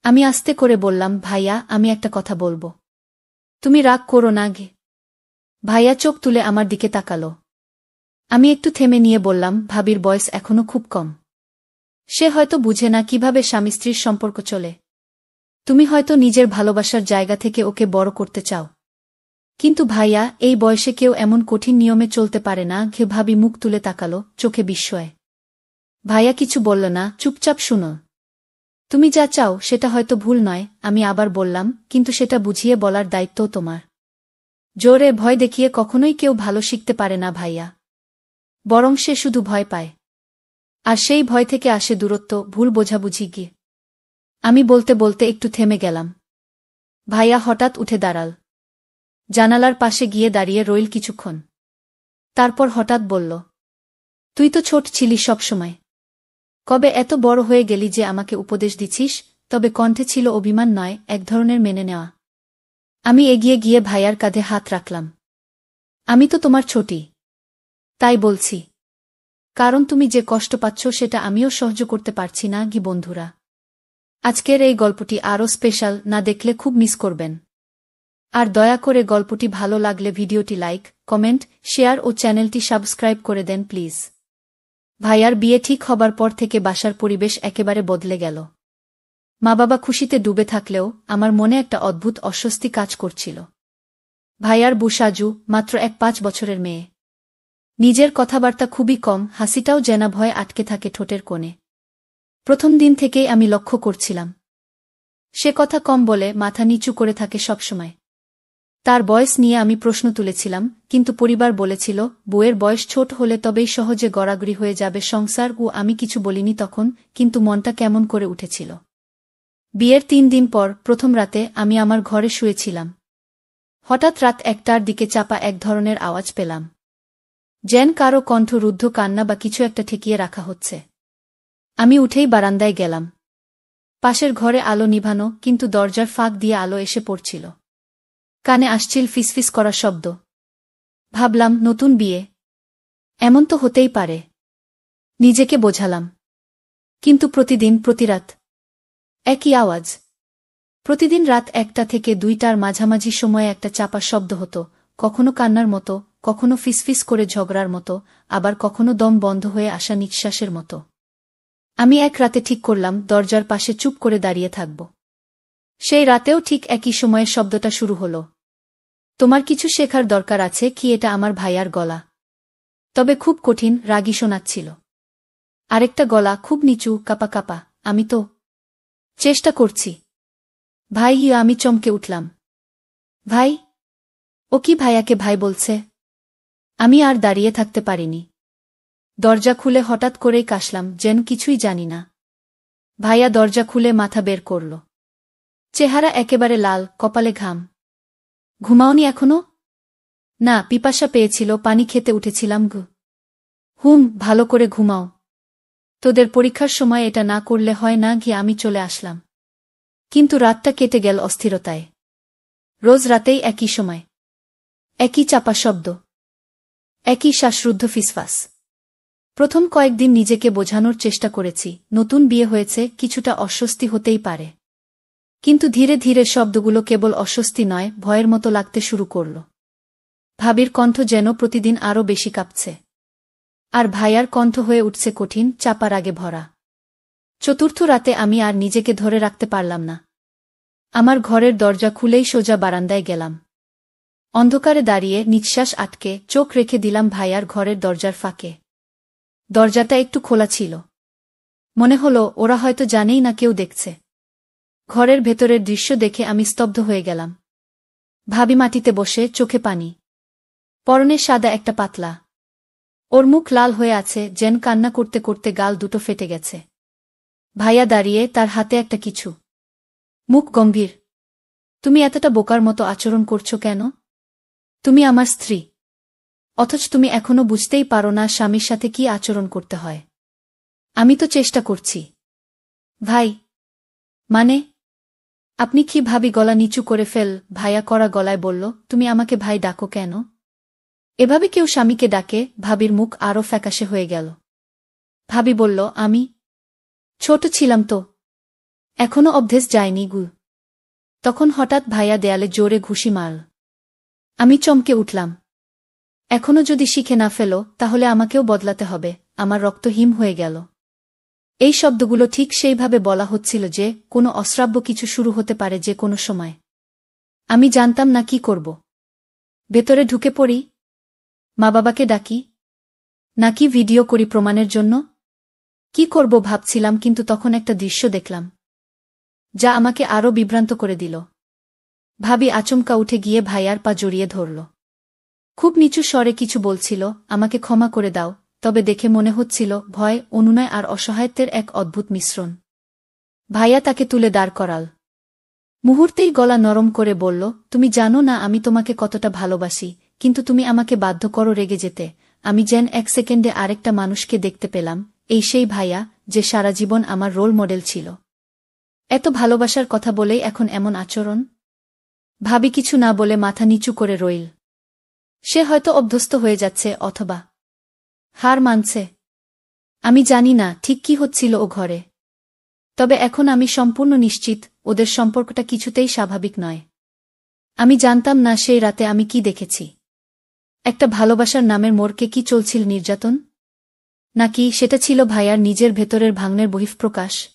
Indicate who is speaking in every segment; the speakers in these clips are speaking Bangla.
Speaker 1: আমি আস্তে করে বললাম, ভাইয়া, আমি একটা কথা বলবো। তুমি রাগ করো না গে। ভাইয়া চোখ তুলে আমার দিকে তাকালো। আমি একটু থেমে নিয়ে বললাম, ভাবির বয়স এখনো খুব কম। সে হয়তো বুঝে না কিভাবে স্বামী স্ত্রীর সম্পর্ক চলে। তুমি হয়তো নিজের ভালোবাসার জায়গা থেকে ওকে বড় করতে চাও। কিন্তু ভাইয়া, এই বয়সে কেউ এমন কঠিন নিয়মে চলতে পারে না। ভাবি মুখ তুলে তাকালো, চোখে বিস্ময়। ভাইয়া কিছু বলল না, চুপচাপ শুনো। তুমি যা চাও সেটা হয়তো ভুল নয়, আমি আবার বললাম, কিন্তু সেটা বুঝিয়ে বলার দায়িত্বও তোমার। জোরে ভয় দেখিয়ে কখনোই কেউ ভালো শিখতে পারে না ভাইয়া। বরং সে শুধু ভয় পায়। আর সেই ভয় থেকে আসে দূরত্ব, ভুল বোঝাবুঝি গিয়ে। আমি বলতে বলতে একটু থেমে গেলাম। ভাইয়া হঠাৎ উঠে দাঁড়াল। জানালার পাশে গিয়ে দাঁড়িয়ে রইল কিছুক্ষণ। তারপর হঠাৎ বলল, তুই তো ছোট ছিলি সবসময়। কবে এত বড় হয়ে গেলি যে আমাকে উপদেশ দিছিস? তবে কণ্ঠে ছিল অভিমান নয়, এক ধরনের মেনে নেওয়া। আমি এগিয়ে গিয়ে ভাইয়ার কাঁধে হাত রাখলাম। আমি তো তোমার ছোটি। তাই বলছি। কারণ তুমি যে কষ্ট পাচ্ছ সেটা আমিও সহ্য করতে পারছি না গি। বন্ধুরা, আজকের এই গল্পটি আরও স্পেশাল, না দেখলে খুব মিস করবেন। আর দয়া করে গল্পটি ভালো লাগলে ভিডিওটি লাইক, কমেন্ট, শেয়ার ও চ্যানেলটি সাবস্ক্রাইব করে দেন প্লিজ। ভাইয়ার বিয়ে ঠিক হবার পর থেকে বাসার পরিবেশ একেবারে বদলে গেল। মা বাবা খুশিতে ডুবে থাকলেও আমার মনে একটা অদ্ভুত অস্বস্তি কাজ করছিল। ভাইয়ার বুসাজু মাত্র 5 বছরের মেয়ে। নিজের কথাবার্তা খুবই কম, হাসিটাও যেন ভয়ে আটকে থাকে ঠোঁটের কোণে। প্রথম দিন থেকেই আমি লক্ষ্য করছিলাম। সে কথা কম বলে, মাথা নিচু করে থাকে সবসময়। তার বয়স নিয়ে আমি প্রশ্ন তুলেছিলাম, কিন্তু পরিবার বলেছিল বউয়ের বয়স ছোট হলে তবেই সহজে গড়াগড়ি হয়ে যাবে সংসার। ও আমি কিছু বলিনি তখন, কিন্তু মনটা কেমন করে উঠেছিল। বিয়ের 3 দিন পর প্রথম রাতে আমি আমার ঘরে শুয়েছিলাম। হঠাৎ রাত 1টার দিকে চাপা এক ধরনের আওয়াজ পেলাম। যেন কারো কণ্ঠ, রুদ্ধ কান্না বা কিছু একটা ঠেকিয়ে রাখা হচ্ছে। আমি উঠেই বারান্দায় গেলাম। পাশের ঘরে আলো নিভানো, কিন্তু দরজার ফাঁক দিয়ে আলো এসে পড়ছিল। কানে আসছিল ফিসফিস করা শব্দ। ভাবলাম, নতুন বিয়ে, এমন তো হতেই পারে। নিজেকে বোঝালাম। কিন্তু প্রতিদিন, প্রতিরাত একই আওয়াজ। প্রতিদিন রাত 1টা থেকে 2টার মাঝামাঝি সময়ে একটা চাপা শব্দ হতো, কখনো কান্নার মতো, কখনো ফিসফিস করে ঝগড়ার মতো, আবার কখনো দম বন্ধ হয়ে আসা নিঃশ্বাসের মতো। আমি এক রাতে ঠিক করলাম দরজার পাশে চুপ করে দাঁড়িয়ে থাকব। সেই রাতেও ঠিক একই সময়ে শব্দটা শুরু হলো। তোমার কিছু শেখার দরকার আছে কি? এটা আমার ভাইয়ার গলা। তবে খুব কঠিন, রাগী শোনাচ্ছিল। আরেকটা গলা, খুব নিচু, কাপা কাপা, আমি তো চেষ্টা করছি। ভাই। আমি চমকে উঠলাম। ভাই? ও কি ভাইয়াকে ভাই বলছে? আমি আর দাঁড়িয়ে থাকতে পারিনি। দরজা খুলে হঠাৎ করেই কাশলাম, যেন কিছুই জানি না। ভাইয়া দরজা খুলে মাথা বের করল। চেহারা একেবারে লাল, কপালে ঘাম। ঘুমাওনি এখনো? না, পিপাসা পেয়েছিল, পানি খেতে উঠেছিলাম গো। ভালো করে ঘুমাও। তোদের পরীক্ষার সময় এটা না করলে হয় না গিয়ে। আমি চলে আসলাম। কিন্তু রাতটা কেটে গেল অস্থিরতায়। রোজ রাতেই একই সময়, একই চাপা শব্দ, একই শ্বাসরুদ্ধ ফিসফাস। প্রথম কয়েকদিন নিজেকে বোঝানোর চেষ্টা করেছি, নতুন বিয়ে হয়েছে, কিছুটা অস্বস্তি হতেই পারে। কিন্তু ধীরে ধীরে শব্দগুলো কেবল অস্বস্তি নয়, ভয়ের মতো লাগতে শুরু করল। ভাবির কণ্ঠ যেন প্রতিদিন আরও বেশি কাঁপছে। আর ভাইয়ার কণ্ঠ হয়ে উঠছে কঠিন, চাপা রাগে ভরা। চতুর্থ রাতে আমি আর নিজেকে ধরে রাখতে পারলাম না। আমার ঘরের দরজা খুলেই সোজা বারান্দায় গেলাম। অন্ধকারে দাঁড়িয়ে, নিঃশ্বাস আটকে, চোখ রেখে দিলাম ভাইয়ার ঘরের দরজার ফাঁকে। দরজাটা একটু খোলা ছিল। মনে হলো ওরা হয়তো জানেই না কেউ দেখছে। ঘরের ভেতরের দৃশ্য দেখে আমি স্তব্ধ হয়ে গেলাম। ভাবি মাটিতে বসে, চোখে পানি। পরনে সাদা একটা পাতলা। ওর মুখ লাল হয়ে আছে, যেন কান্না করতে করতে গাল দুটো ফেটে গেছে। ভাইয়া দাঁড়িয়ে, তার হাতে একটা কিছু। মুখ গম্ভীর। তুমি এতটা বোকার মতো আচরণ করছো কেন? তুমি আমার স্ত্রী। অথচ তুমি এখনো বুঝতেই পারো না স্বামীর সাথে কি আচরণ করতে হয়। আমি তো চেষ্টা করছি। ভাই? মানে? আপনি কি? ভাবি গলা নিচু করে ভাইয়া করা গলায় বলল, তুমি আমাকে ভাই ডাকো কেন? এভাবে কেউ স্বামীকে ডাকে? ভাবির মুখ আরও ফ্যাকাশে হয়ে গেল। ভাবি বলল, আমি ছোট ছিলাম তো। এখনো অভ্যেস যায়নি গু। তখন হঠাৎ ভাইয়া দেয়ালে জোরে ঘুষি মারল। আমি চমকে উঠলাম। এখনো যদি শিখে না ফেলো তাহলে আমাকেও বদলাতে হবে। আমার রক্ত হিম হয়ে গেল। এই শব্দগুলো ঠিক সেইভাবে বলা হচ্ছিল যে কোনো অশ্রাব্য কিছু শুরু হতে পারে যে কোনো সময়। আমি জানতাম না কি করব। ভেতরে ঢুকে পড়ি, মা বাবাকে ডাকি, নাকি ভিডিও করি প্রমাণের জন্য। কি করব ভাবছিলাম, কিন্তু তখন একটা দৃশ্য দেখলাম যা আমাকে আরও বিভ্রান্ত করে দিল। ভাবি আচমকা উঠে গিয়ে ভাইয়ার পা জড়িয়ে ধরল। খুব নিচু স্বরে কিছু বলছিল, আমাকে ক্ষমা করে দাও, তবে দেখে মনে হচ্ছিল ভয়, অনুনয় আর অসহায়ত্বের এক অদ্ভুত মিশ্রণ। ভাইয়া তাকে তুলে দাঁড় করাল। মুহূর্তেই গলা নরম করে বলল, তুমি জানো না আমি তোমাকে কতটা ভালোবাসি, কিন্তু তুমি আমাকে বাধ্য করো রেগে যেতে। আমি যেন এক সেকেন্ডে আরেকটা মানুষকে দেখতে পেলাম, এই সেই ভাইয়া যে সারা জীবন আমার রোল মডেল ছিল। এত ভালোবাসার কথা বলেই এখন এমন আচরণ। ভাবি কিছু না বলে মাথা নিচু করে রইল। সে হয়তো অভ্যস্ত হয়ে যাচ্ছে অথবা হার মানছে। আমি জানি না ঠিক কি হচ্ছিল ও ঘরে। তবে এখন আমি সম্পূর্ণ নিশ্চিত ওদের সম্পর্কটা কিছুতেই স্বাভাবিক নয়। আমি জানতাম না সেই রাতে আমি কি দেখেছি। একটা ভালোবাসার নামের মোড়কে কি চলছিল নির্যাতন? নাকি সেটা ছিল ভাইয়ার নিজের ভেতরের ভাঙনের বহিঃপ্রকাশ?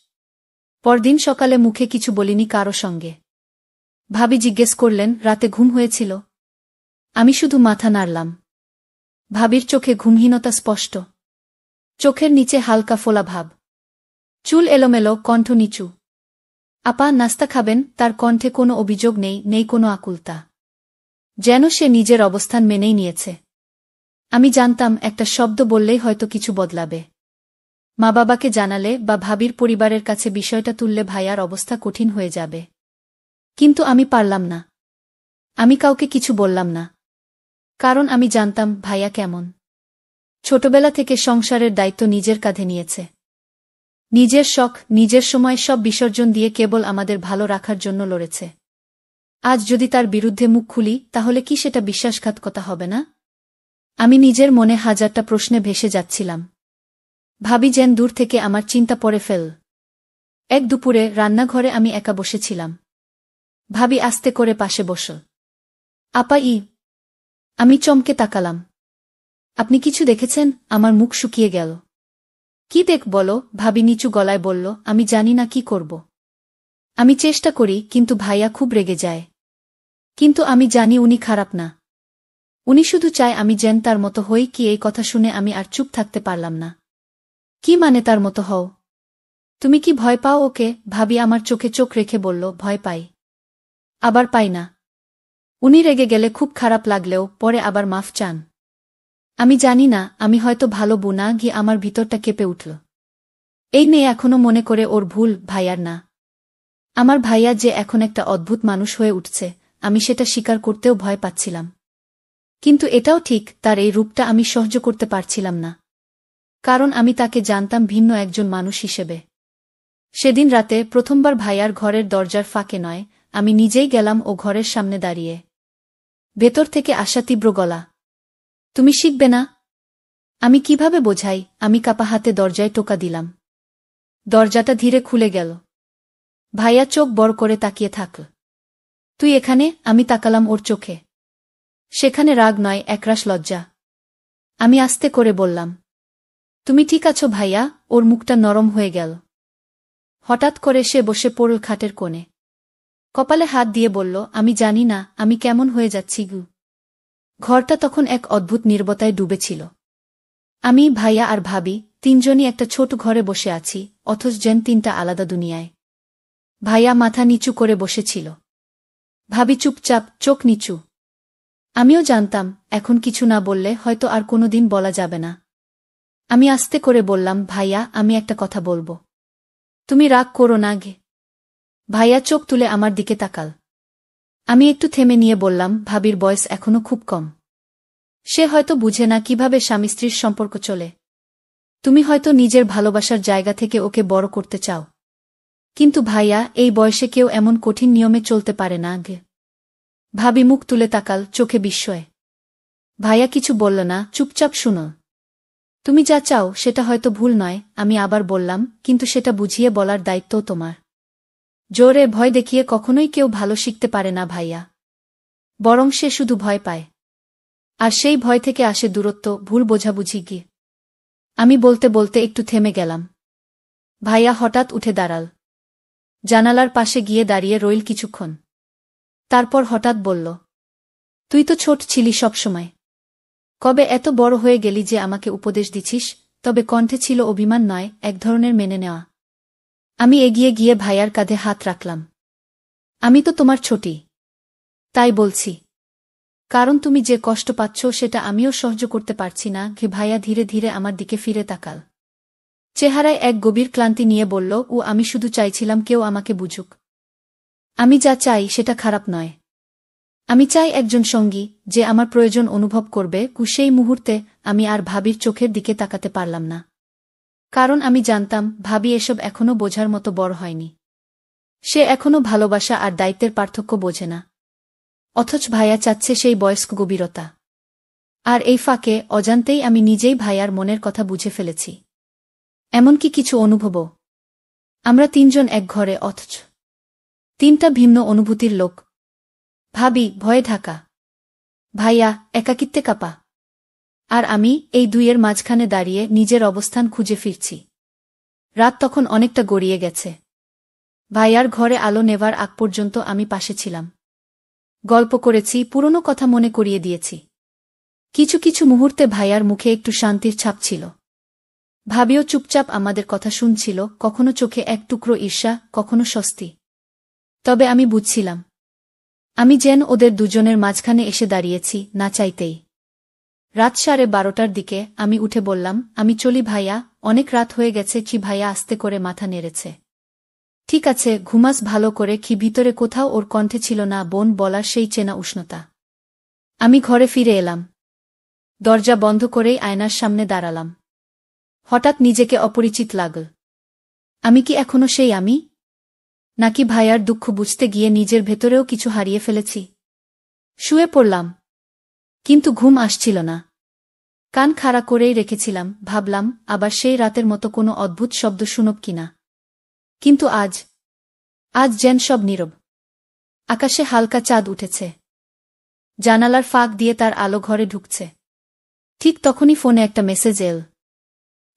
Speaker 1: পরদিন সকালে মুখে কিছু বলিনি কারো সঙ্গে। ভাবি জিজ্ঞেস করলেন, রাতে ঘুম হয়েছিল? আমি শুধু মাথা নাড়লাম। ভাবির চোখে ঘুমহীনতা স্পষ্ট। চোখের নিচে হালকা ফোলা ভাব, চুল এলোমেলো, কণ্ঠ নিচু। আপা নাস্তা খাবেন? তার কণ্ঠে কোনো অভিযোগ নেই, নেই কোনো আকুলতা। যেন সে নিজের অবস্থান মেনেই নিয়েছে। আমি জানতাম একটা শব্দ বললেই হয়তো কিছু বদলাবে। মা বাবাকে জানালে বা ভাবির পরিবারের কাছে বিষয়টা তুললে ভাইয়ার অবস্থা কঠিন হয়ে যাবে। কিন্তু আমি পারলাম না। আমি কাউকে কিছু বললাম না। কারণ আমি জানতাম ভাইয়া কেমন। ছোটবেলা থেকে সংসারের দায়িত্ব নিজের কাঁধে নিয়েছে। নিজের শখ, নিজের সময় সব বিসর্জন দিয়ে কেবল আমাদের ভালো রাখার জন্য লড়েছে। আজ যদি তার বিরুদ্ধে মুখ খুলি তাহলে কি সেটা বিশ্বাসঘাতকতা হবে না? আমি নিজের মনে হাজারটা প্রশ্নে ভেসে যাচ্ছিলাম। ভাবি যেন দূর থেকে আমার চিন্তা পড়ে ফেল। এক দুপুরে রান্নাঘরে আমি একা বসেছিলাম। ভাবি আস্তে করে পাশে বসল। আপা আমি চমকে তাকালাম। আপনি কিছু দেখেছেন? আমার মুখ শুকিয়ে গেল। কি দেখ বলো? ভাবি নিচু গলায় বলল, আমি জানি না কি করব। আমি চেষ্টা করি, কিন্তু ভাইয়া খুব রেগে যায়। কিন্তু আমি জানি উনি খারাপ না। উনি শুধু চায় আমি যেন তার মতো হই। কি এই কথা শুনে আমি আর চুপ থাকতে পারলাম না। কি মানে তার মতো হও? তুমি কি ভয় পাও ওকে? ভাবি আমার চোখে চোখ রেখে বলল, ভয় পাই। আবার পাই না। উনি রেগে গেলে খুব খারাপ লাগলেও পরে আবার মাফ চান। আমি জানি না, আমি হয়তো ভালো বুনা গিয়ে আমার ভিতরটা কেঁপে উঠল। এই মেয়ে এখনো মনে করে ওর ভুল, ভাইয়ার না। আমার ভাইয়া যে এখন একটা অদ্ভুত মানুষ হয়ে উঠছে, আমি সেটা স্বীকার করতেও ভয় পাচ্ছিলাম। কিন্তু এটাও ঠিক, তার এই রূপটা আমি সহ্য করতে পারছিলাম না। কারণ আমি তাকে জানতাম ভিন্ন একজন মানুষ হিসেবে। সেদিন রাতে প্রথমবার ভাইয়ার ঘরের দরজার ফাঁকে নয়, আমি নিজেই গেলাম ও ঘরের সামনে দাঁড়িয়ে। ভেতর থেকে আসা তীব্র গলা, তুমি শিখবে না? আমি কিভাবে বোঝাই? আমি কাপা হাতে দরজায় টোকা দিলাম। দরজাটা ধীরে খুলে গেল। ভাইয়া চোখ বড় করে তাকিয়ে থাকল। তুই এখানে? আমি তাকালাম ওর চোখে। সেখানে রাগ নয়, একরাশ লজ্জা। আমি আস্তে করে বললাম, তুমি ঠিক আছো ভাইয়া? ওর মুখটা নরম হয়ে গেল। হঠাৎ করে সে বসে পড়ল খাটের কোণে। কপালে হাত দিয়ে বলল, আমি জানি না আমি কেমন হয়ে যাচ্ছি গু। ঘরটা তখন এক অদ্ভুত নীরবতায় ডুবেছিল। আমি, ভাইয়া আর ভাবি তিনজনই একটা ছোট ঘরে বসে আছি, অথচ যেন তিনটা আলাদা দুনিয়ায়। ভাইয়া মাথা নিচু করে বসেছিল। ভাবি চুপচাপ, চোখ নিচু। আমিও জানতাম এখন কিছু না বললে হয়তো আর কোনোদিন বলা যাবে না। আমি আস্তে করে বললাম, ভাইয়া আমি একটা কথা বলবো। তুমি রাগ করো না গে। ভাইয়া চোখ তুলে আমার দিকে তাকাল। আমি একটু থেমে নিয়ে বললাম, ভাবির বয়স এখনো খুব কম। সে হয়তো বুঝে না কিভাবে স্বামী স্ত্রীর সম্পর্ক চলে। তুমি হয়তো নিজের ভালোবাসার জায়গা থেকে ওকে বড় করতে চাও। কিন্তু ভাইয়া, এই বয়সে কেউ এমন কঠিন নিয়মে চলতে পারে না গে। ভাবি মুখ তুলে তাকাল, চোখে বিস্ময়। ভাইয়া কিছু বলল না, চুপচাপ শুনো। তুমি যা চাও সেটা হয়তো ভুল নয়, আমি আবার বললাম, কিন্তু সেটা বুঝিয়ে বলার দায়িত্বও তোমার। জোরে ভয় দেখিয়ে কখনোই কেউ ভালো শিখতে পারে না ভাইয়া, বরং সে শুধু ভয় পায়। আর সেই ভয় থেকে আসে দূরত্ব, ভুল বোঝাবুঝি গিয়ে। আমি বলতে বলতে একটু থেমে গেলাম। ভাইয়া হঠাৎ উঠে দাঁড়াল। জানালার পাশে গিয়ে দাঁড়িয়ে রইল কিছুক্ষণ। তারপর হঠাৎ বলল, তুই তো ছোট ছিলি সবসময়, কবে এত বড় হয়ে গেলি যে আমাকে উপদেশ দিছিস? তবে কণ্ঠে ছিল অভিমান নয়, এক ধরনের মেনে নেওয়া। আমি এগিয়ে গিয়ে ভাইয়ার কাঁধে হাত রাখলাম। আমি তো তোমার ছোটি, তাই বলছি। কারণ তুমি যে কষ্ট পাচ্ছ সেটা আমিও সহ্য করতে পারছি না। ভাইয়া ধীরে ধীরে আমার দিকে ফিরে তাকাল। চেহারায় এক গভীর ক্লান্তি নিয়ে বলল, ও আমি শুধু চাইছিলাম কেউ আমাকে বুঝুক। আমি যা চাই সেটা খারাপ নয়। আমি চাই একজন সঙ্গী, যে আমার প্রয়োজন অনুভব করবে। সেই মুহূর্তে আমি আর ভাবির চোখের দিকে তাকাতে পারলাম না। কারণ আমি জানতাম ভাবি এসব এখনো বোঝার মতো বড় হয়নি। সে এখনো ভালোবাসা আর দায়িত্বের পার্থক্য বোঝে না। অথচ ভাইয়া চাচ্ছে সেই বয়স্ক গভীরতা। আর এই ফাঁকে অজান্তেই আমি নিজেই ভাইয়ার মনের কথা বুঝে ফেলেছি। এমনকি কিছু অনুভবও। আমরা তিনজন এক ঘরে, অথচ তিনটা ভিন্ন অনুভূতির লোক। ভাবি ভয়ে ঢাকা, ভাইয়া একাকিত্বে কাঁপা, আর আমি এই দুইয়ের মাঝখানে দাঁড়িয়ে নিজের অবস্থান খুঁজে ফিরছি। রাত তখন অনেকটা গড়িয়ে গেছে। ভাইয়ার ঘরে আলো নেভার আগ পর্যন্ত আমি পাশে ছিলাম। গল্প করেছি, পুরনো কথা মনে করিয়ে দিয়েছি। কিছু কিছু মুহূর্তে ভাইয়ার মুখে একটু শান্তির ছাপ ছিল। ভাবিও চুপচাপ আমাদের কথা শুনছিল, কখনো চোখে এক টুকরো ঈর্ষা, কখনো স্বস্তি। তবে আমি বুঝছিলাম, আমি যেন ওদের দুজনের মাঝখানে এসে দাঁড়িয়েছি, না চাইতেই। রাত 12:30টার দিকে আমি উঠে বললাম, আমি চলি ভাইয়া, অনেক রাত হয়ে গেছে। ভাইয়া আস্তে করে মাথা নেড়েছে। ঠিক আছে, ঘুমাস ভালো করে। ভিতরে কোথাও ওর কণ্ঠে ছিল না বোন বলার সেই চেনা উষ্ণতা। আমি ঘরে ফিরে এলাম। দরজা বন্ধ করেই আয়নার সামনে দাঁড়ালাম। হঠাৎ নিজেকে অপরিচিত লাগল। আমি কি এখনো সেই আমি? নাকি ভাইয়ার দুঃখ বুঝতে গিয়ে নিজের ভেতরেও কিছু হারিয়ে ফেলেছি? শুয়ে পড়লাম, কিন্তু ঘুম আসছিল না। কান খাড়া করেই রেখেছিলাম, ভাবলাম আবার সেই রাতের মতো কোনো অদ্ভুত শব্দ শুনব কিনা। কিন্তু আজ যেন সব নীরব। আকাশে হালকা চাঁদ উঠেছে, জানালার ফাঁক দিয়ে তার আলো ঘরে ঢুকছে। ঠিক তখনই ফোনে একটা মেসেজ এল,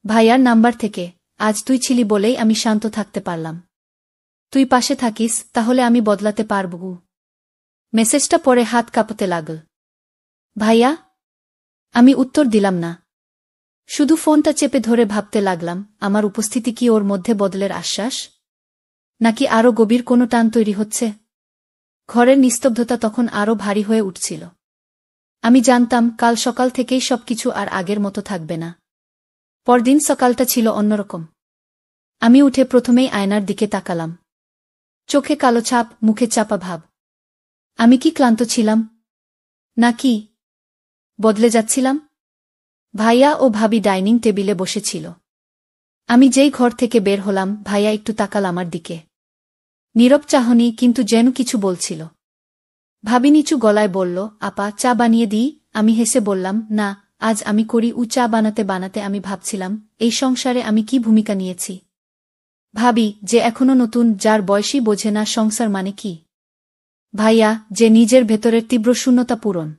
Speaker 1: ভাইয়ার নাম্বার থেকে। আজ তুই ছিলি বলেই আমি শান্ত থাকতে পারলাম। তুই পাশে থাকিস, তাহলে আমি বদলাতে পারব। মেসেজটা পড়ে হাত কাঁপতে লাগল। ভাইয়া? আমি উত্তর দিলাম না, শুধু ফোনটা চেপে ধরে ভাবতে লাগলাম, আমার উপস্থিতি কি ওর মধ্যে বদলের আশ্বাস, নাকি আরও গভীর কোনো টান তৈরি হচ্ছে? ঘরের নিস্তব্ধতা তখন আরও ভারী হয়ে উঠছিল। আমি জানতাম কাল সকাল থেকেই সবকিছু আর আগের মতো থাকবে না। পরদিন সকালটা ছিল অন্যরকম। আমি উঠে প্রথমেই আয়নার দিকে তাকালাম। চোখে কালো ছাপ, মুখে চাপা ভাব। আমি কি ক্লান্ত ছিলাম, নাকি বদলে যাচ্ছিলাম? ভাইয়া ও ভাবি ডাইনিং টেবিলে বসেছিল। আমি যেই ঘর থেকে বের হলাম, ভাইয়া একটু তাকাল আমার দিকে। নীরব চাহনি, কিন্তু যেন কিছু বলছিল। ভাবি নিচু গলায় বলল, আপা চা বানিয়ে দিই? আমি হেসে বললাম, না, আজ আমি করি। চা বানাতে বানাতে আমি ভাবছিলাম, এই সংসারে আমি কি ভূমিকা নিয়েছি। ভাবি, যে এখনো নতুন, যার বয়সী বোঝে না সংসার মানে কি। ভাইয়া, যে নিজের ভেতরের তীব্র শূন্যতা পূরণ,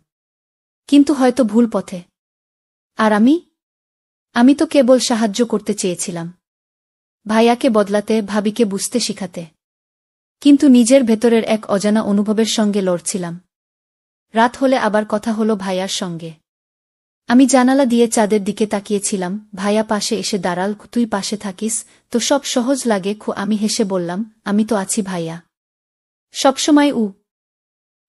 Speaker 1: কিন্তু হয়তো ভুল পথে। আর আমি তো কেবল সাহায্য করতে চেয়েছিলাম, ভাইয়াকে বদলাতে, ভাবিকে বুঝতে শিখাতে। কিন্তু নিজের ভেতরের এক অজানা অনুভবের সঙ্গে লড়ছিলাম। রাত হলে আবার কথা হলো ভাইয়ার সঙ্গে। আমি জানালা দিয়ে চাঁদের দিকে তাকিয়েছিলাম। ভাইয়া পাশে এসে দাঁড়াল। তুই পাশে থাকিস তো সব সহজ লাগে। আমি হেসে বললাম, আমি তো আছি ভাইয়া, সবসময়।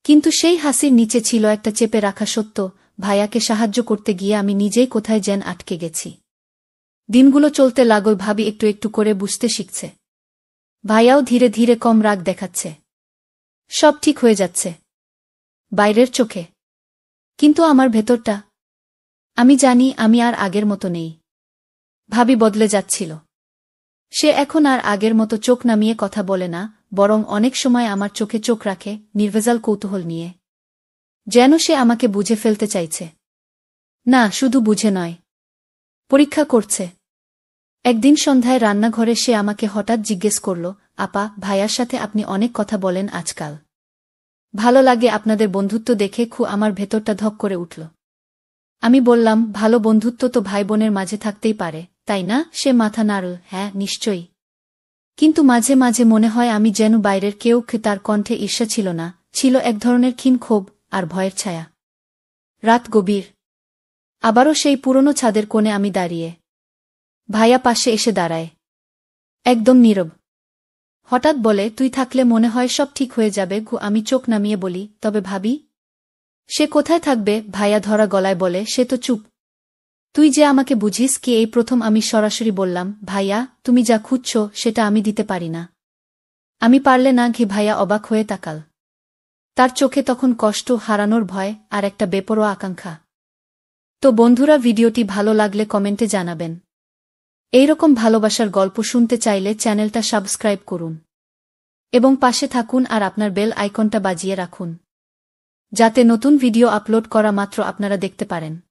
Speaker 1: কিন্তু সেই হাসির নিচে ছিল একটা চেপে রাখা সত্য। ভাইয়াকে সাহায্য করতে গিয়ে আমি নিজেই কোথায় যেন আটকে গেছি। দিনগুলো চলতে লাগল, ভাবি একটু একটু করে বুঝতে শিখছে। ভাইয়াও ধীরে ধীরে কম রাগ দেখাচ্ছে। সব ঠিক হয়ে যাচ্ছে বাইরের চোখে, কিন্তু আমার ভেতরটা, আমি জানি আমি আর আগের মতো নেই। ভাবি বদলে যাচ্ছিল। সে এখন আর আগের মতো চোখ নামিয়ে কথা বলে না, বরং অনেক সময় আমার চোখে চোখ রাখে, নির্ভেজাল কৌতূহল নিয়ে। যেন সে আমাকে বুঝে ফেলতে চাইছে। না, শুধু বুঝে নয়, পরীক্ষা করছে। একদিন সন্ধ্যায় রান্নাঘরে সে আমাকে হঠাৎ জিজ্ঞেস করল, আপা, ভাইয়ার সাথে আপনি অনেক কথা বলেন আজকাল। ভালো লাগে আপনাদের বন্ধুত্ব দেখে আমার ভেতরটা ধক করে উঠল। আমি বললাম, ভালো বন্ধুত্ব তো ভাই বোনের মাঝে থাকতেই পারে, তাই না? সে মাথা নাড়ল, হ্যাঁ, নিশ্চয়ই। কিন্তু মাঝে মাঝে মনে হয় আমি যেন বাইরের কেউ। তার কণ্ঠে ঈর্ষা ছিল না, ছিল এক ধরনের ক্ষীণ ক্ষোভ আর ভয়ের ছায়া। রাত গভীর। আবারও সেই পুরনো ছাদের কোণে আমি দাঁড়িয়ে। ভাইয়া পাশে এসে দাঁড়ায়। একদম নীরব। হঠাৎ বলে, তুই থাকলে মনে হয় সব ঠিক হয়ে যাবে। আমি চোখ নামিয়ে বলি, তবে ভাবি? সে কোথায় থাকবে? ভাইয়া ধরা গলায় বলে, সে তো চুপ। তুই যে আমাকে বুঝিস কি? এই প্রথম আমি সরাসরি বললাম, ভাইয়া, তুমি যা খুঁজছ সেটা আমি দিতে পারি না। আমি পারলে না। ভাইয়া অবাক হয়ে তাকাল। তার চোখে তখন কষ্ট, হারানোর ভয় আর একটা বেপরোয়া আকাঙ্ক্ষা। তো বন্ধুরা, ভিডিওটি ভালো লাগলে কমেন্টে জানাবেন। এইরকম ভালোবাসার গল্প শুনতে চাইলে চ্যানেলটা সাবস্ক্রাইব করুন এবং পাশে থাকুন আর আপনার বেল আইকনটা বাজিয়ে রাখুন, যাতে নতুন ভিডিও আপলোড করা মাত্র আপনারা দেখতে পারেন।